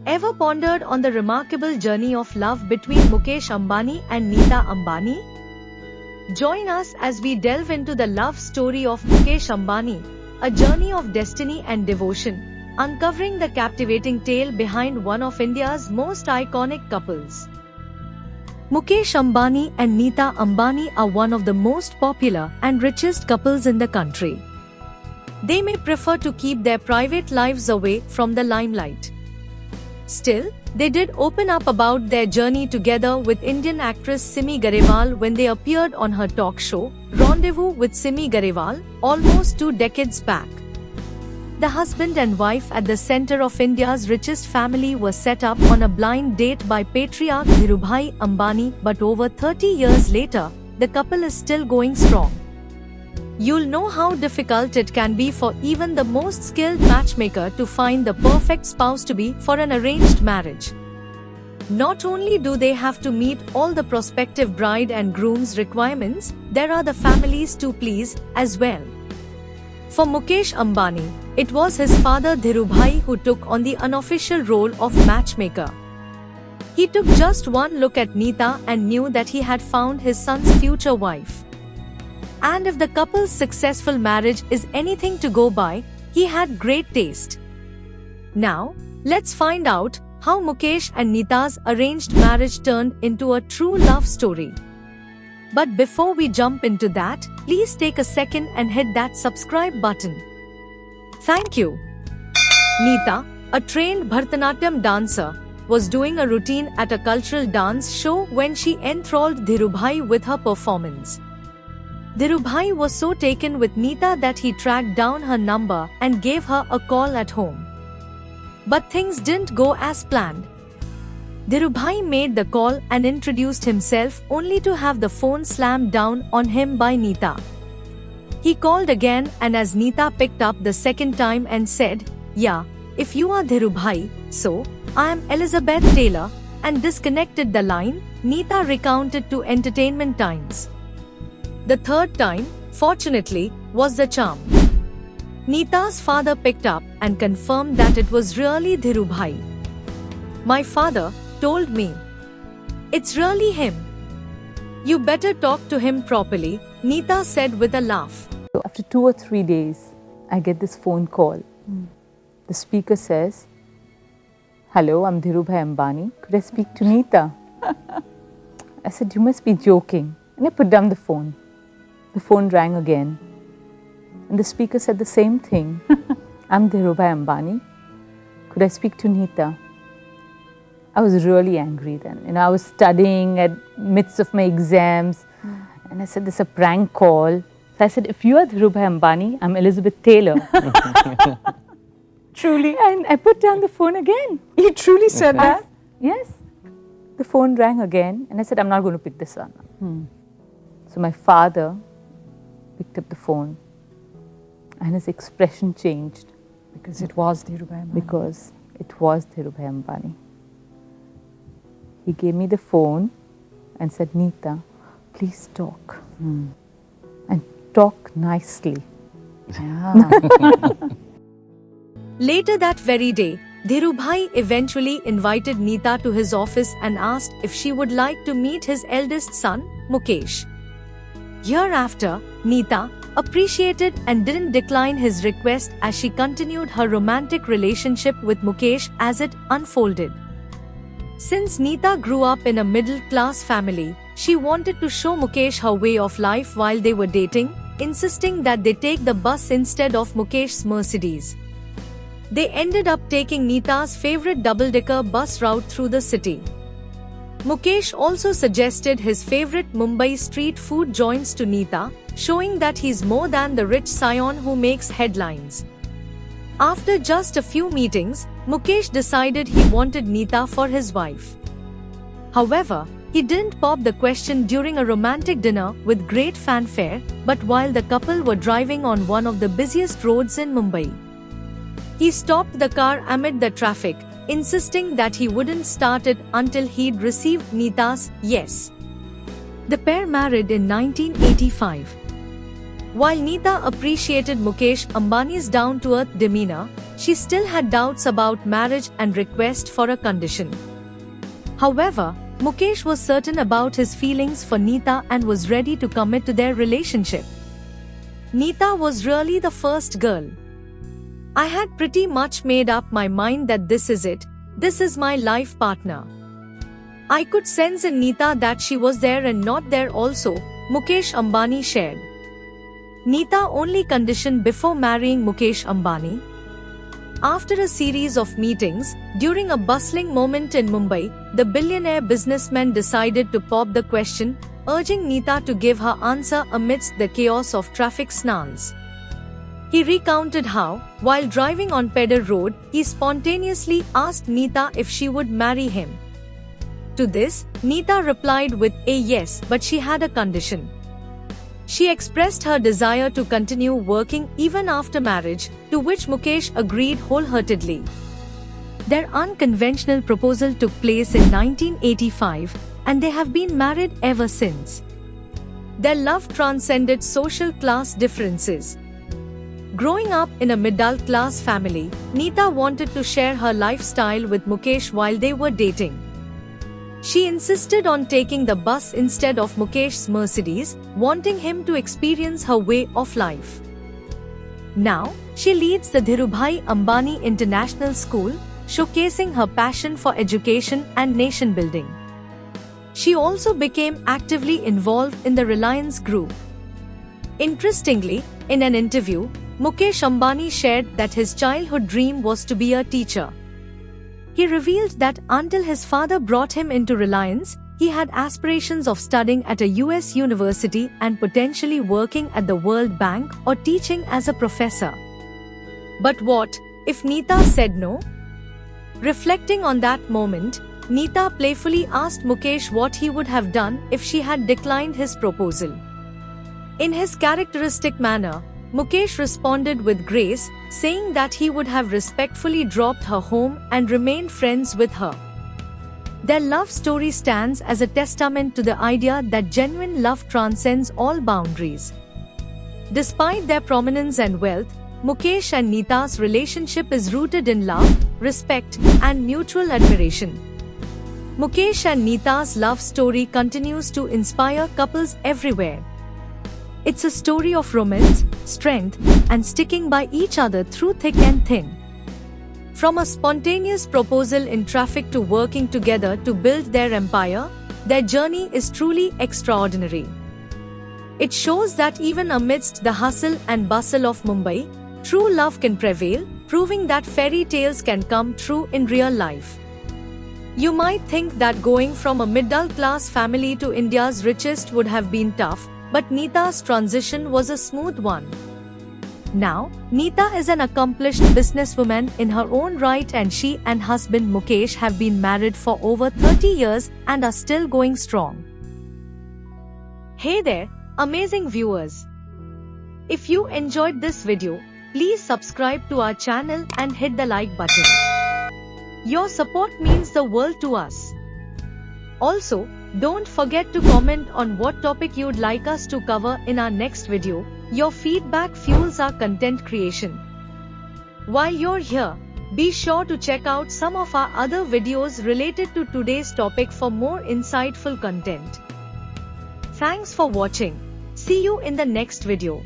Ever pondered on the remarkable journey of love between Mukesh Ambani and Neeta Ambani? Join us as we delve into the love story of Mukesh Ambani, a journey of destiny and devotion, uncovering the captivating tale behind one of India's most iconic couples. Mukesh Ambani and Neeta Ambani are one of the most popular and richest couples in the country. They may prefer to keep their private lives away from the limelight. Still, they did open up about their journey together with Indian actress Simi Garewal when they appeared on her talk show, Rendezvous with Simi Garewal, almost 2 decades back. The husband and wife at the center of India's richest family were set up on a blind date by patriarch Dhirubhai Ambani, but over 30 years later, the couple is still going strong. You'll know how difficult it can be for even the most skilled matchmaker to find the perfect spouse to be for an arranged marriage. Not only do they have to meet all the prospective bride and groom's requirements, there are the families to please as well. For Mukesh Ambani, it was his father Dhirubhai who took on the unofficial role of matchmaker. He took just one look at Neeta and knew that he had found his son's future wife. And if the couple's successful marriage is anything to go by, he had great taste. Now, let's find out how Mukesh and Neeta's arranged marriage turned into a true love story. But before we jump into that, please take a second and hit that subscribe button. Thank you. Neeta, a trained Bharatanatyam dancer, was doing a routine at a cultural dance show when she enthralled Dhirubhai with her performance. Dhirubhai was so taken with Neeta that he tracked down her number and gave her a call at home. But things didn't go as planned. Dhirubhai made the call and introduced himself only to have the phone slammed down on him by Neeta. He called again, and as Neeta picked up the second time and said, "Yeah, if you are Dhirubhai, so I am Elizabeth Taylor," and disconnected the line, Neeta recounted to Entertainment Times. The third time, fortunately, was the charm. Neeta's father picked up and confirmed that it was really Dhirubhai. "My father told me. It's really him. You better talk to him properly," Neeta said with a laugh. So after 2 or 3 days, I get this phone call. The speaker says, "Hello, I'm Dhirubhai Ambani. Could I speak to Neeta?" I said, "You must be joking." And I put down the phone. The phone rang again. And the speaker said the same thing. "I'm Dhirubhai Ambani. Could I speak to Neeta?" I was really angry then. I was studying at midst of my exams. And I said, "This is a prank call." So I said, "If you are Dhirubhai Ambani, I'm Elizabeth Taylor." Truly? And I put down the phone again. You truly said that? Yes. The phone rang again. And I said, "I'm not going to pick this up." So my father picked up the phone. And his expression changed. Because it was Dhirubhai Ambani. Because it was Dhirubhai Ambani. He gave me the phone and said, "Neeta, please talk. And talk nicely." Yeah. Later that very day, Dhirubhai eventually invited Neeta to his office and asked if she would like to meet his eldest son, Mukesh. Hereafter, Neeta appreciated and didn't decline his request as she continued her romantic relationship with Mukesh as it unfolded. Since Neeta grew up in a middle-class family, she wanted to show Mukesh her way of life while they were dating, insisting that they take the bus instead of Mukesh's Mercedes. They ended up taking Neeta's favorite double-decker bus route through the city. Mukesh also suggested his favorite Mumbai street food joints to Neeta, showing that he's more than the rich scion who makes headlines. After just a few meetings, Mukesh decided he wanted Neeta for his wife. However, he didn't pop the question during a romantic dinner with great fanfare, but while the couple were driving on one of the busiest roads in Mumbai. He stopped the car amid the traffic, insisting that he wouldn't start it until he'd received Neeta's yes. The pair married in 1985. While Neeta appreciated Mukesh Ambani's down-to-earth demeanor, she still had doubts about marriage and request for a condition. However, Mukesh was certain about his feelings for Neeta and was ready to commit to their relationship. Neeta was really the first girl. I had pretty much made up my mind that this is it, this is my life partner. I could sense in Neeta that she was there and not there also, Mukesh Ambani shared. Neeta only conditioned before marrying Mukesh Ambani. After a series of meetings, during a bustling moment in Mumbai, the billionaire businessman decided to pop the question, urging Neeta to give her answer amidst the chaos of traffic snarls. He recounted how, while driving on Pedder Road, he spontaneously asked Neeta if she would marry him. To this, Neeta replied with a yes, but she had a condition. She expressed her desire to continue working even after marriage, to which Mukesh agreed wholeheartedly. Their unconventional proposal took place in 1985, and they have been married ever since. Their love transcended social class differences. Growing up in a middle-class family, Neeta wanted to share her lifestyle with Mukesh while they were dating. She insisted on taking the bus instead of Mukesh's Mercedes, wanting him to experience her way of life. Now, she leads the Dhirubhai Ambani International School, showcasing her passion for education and nation building. She also became actively involved in the Reliance Group. Interestingly, in an interview, Mukesh Ambani shared that his childhood dream was to be a teacher. He revealed that until his father brought him into Reliance, he had aspirations of studying at a US university and potentially working at the World Bank or teaching as a professor. But what if Neeta said no? Reflecting on that moment, Neeta playfully asked Mukesh what he would have done if she had declined his proposal. In his characteristic manner, Mukesh responded with grace, saying that he would have respectfully dropped her home and remained friends with her. Their love story stands as a testament to the idea that genuine love transcends all boundaries. Despite their prominence and wealth, Mukesh and Neeta's relationship is rooted in love, respect, and mutual admiration. Mukesh and Neeta's love story continues to inspire couples everywhere. It's a story of romance, strength, and sticking by each other through thick and thin. From a spontaneous proposal in traffic to working together to build their empire, their journey is truly extraordinary. It shows that even amidst the hustle and bustle of Mumbai, true love can prevail, proving that fairy tales can come true in real life. You might think that going from a middle-class family to India's richest would have been tough, but Neeta's transition was a smooth one. Now, Neeta is an accomplished businesswoman in her own right, and she and husband Mukesh have been married for over 30 years and are still going strong. Hey there, amazing viewers! If you enjoyed this video, please subscribe to our channel and hit the like button. Your support means the world to us. Also, don't forget to comment on what topic you'd like us to cover in our next video. Your feedback fuels our content creation. While you're here, be sure to check out some of our other videos related to today's topic for more insightful content. Thanks for watching. See you in the next video.